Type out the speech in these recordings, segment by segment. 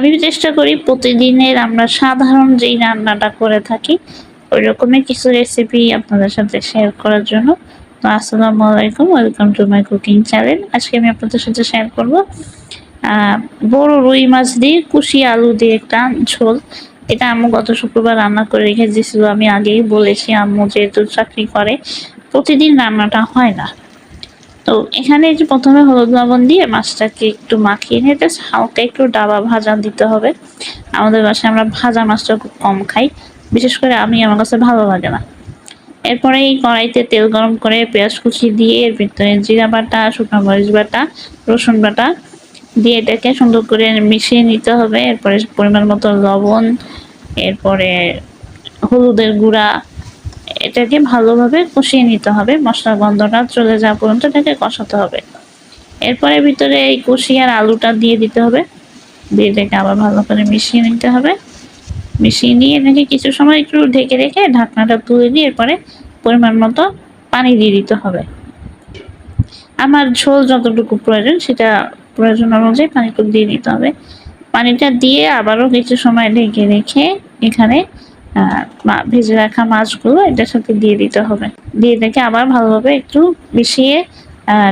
আমি চেষ্টা করি প্রতিদিনের আমরা সাধারণ যেই রান্নাটা করে থাকি ওই রকমের কিছু রেসিপি আপনাদের সাথে শেয়ার করার জন্য। তো আসসালামু আলাইকুম, welcome to my cooking channel. আজকে আমি আপনাদের সাথে শেয়ার করব বড় রুই মাছ দিয়ে কুশি আলু দিয়ে একটা ঝোল। এটা আম্মু গত শুক্রবার রান্না করে রেখে দিয়েছিল। আমি আগেই বলেছি আম্মু যেহেতু চাকরি করে প্রতিদিন রান্নাটা হয় না। তো এখানে যে প্রথমে হলুদ লবণ দিয়ে মাছটাকে একটু মাখিয়ে নিয়ে হালকা একটু ডাবা ভাজা দিতে হবে। আমাদের বাসায় আমরা ভাজা মাছটা খুব কম খাই, বিশেষ করে আমার কাছে ভালো লাগে না। এরপরে এই কড়াইতে তেল গরম করে পেঁয়াজ কুচি দিয়ে এর ভিতরে জিরা বাটা, শুকনো মরিচ বাটা, রসুন বাটা দিয়ে এটাকে সুন্দর করে মিশিয়ে নিতে হবে। এরপরে পরিমাণ মতো লবণ, এরপরে হলুদের গুঁড়া, এটাকে ভালোভাবে কষিয়ে নিতে হবে। মশলার গন্ধটা চলে যাওয়া পর্যন্ত এটাকে কষাতে হবে। এরপরে ভিতরে এই কষি আর আলুটা দিয়ে দিতে হবে, দিয়ে এটাকে আবার ভালো করে মিশিয়ে নিতে হবে। মিশিয়ে নিয়ে এটাকে কিছু সময় একটু ঢেকে রেখে ঢাকনাটা তুলে দিয়ে এরপরে পরিমাণ মতো পানি দিয়ে দিতে হবে। আমার ঝোল যতটুকু প্রয়োজন সেটা প্রয়োজন অনুযায়ী পানিটুকু দিয়ে দিতে হবে। পানিটা দিয়ে আবারও কিছু সময় ঢেকে রেখে এখানে ভেজে রাখা মাছগুলো এটার সাথে দিয়ে দিতে হবে। দিয়ে এটাকে আবার ভালোভাবে একটু মিশিয়ে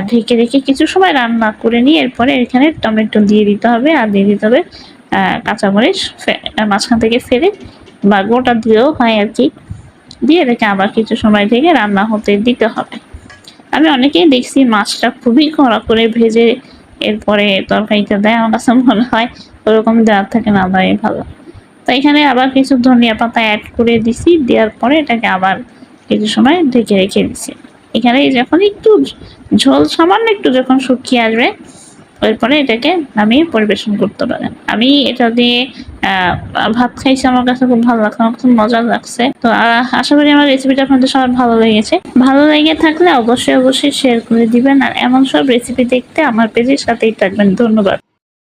ঢেকে রেখে কিছু সময় রান্না করে নিয়ে এরপরে এখানে টমেটো দিয়ে দিতে হবে আর দিয়ে দিতে হবে কাঁচামরিচ মাঝখান থেকে ফেলে বা গোটা দিলেও হয় আর কি। দিয়ে এটাকে আবার কিছু সময় থেকে রান্না হতে দিতে হবে। আমি অনেকেই দেখছি মাছটা খুবই কড়া করে ভেজে এরপরে তরকারিটা দেয়। আমার কাছে মনে হয় ওরকম দেওয়ার থেকে না দেওয়াই ভালো। তো এখানে আবার কিছু ধনিয়া পাতা অ্যাড করে দিছি, দেওয়ার পরে এটাকে আবার কিছু সময় ঢেকে রেখে দিছি। এখানে যখন একটু ঝোল সামান্য একটু যখন শুকিয়ে আসবে এরপরে এটাকে নামিয়ে পরিবেশন করতে পারেন। আমি এটা দিয়ে ভাত খাইছি, আমার কাছে খুব ভালো লাগছে, আমার খুব মজা লাগছে। তো আশা করি আমার রেসিপিটা আপনাদের সবার ভালো লেগেছে। ভালো লেগে থাকলে অবশ্যই শেয়ার করে দিবেন আর এমন সব রেসিপি দেখতে আমার পেজের সাথেই থাকবেন। ধন্যবাদ।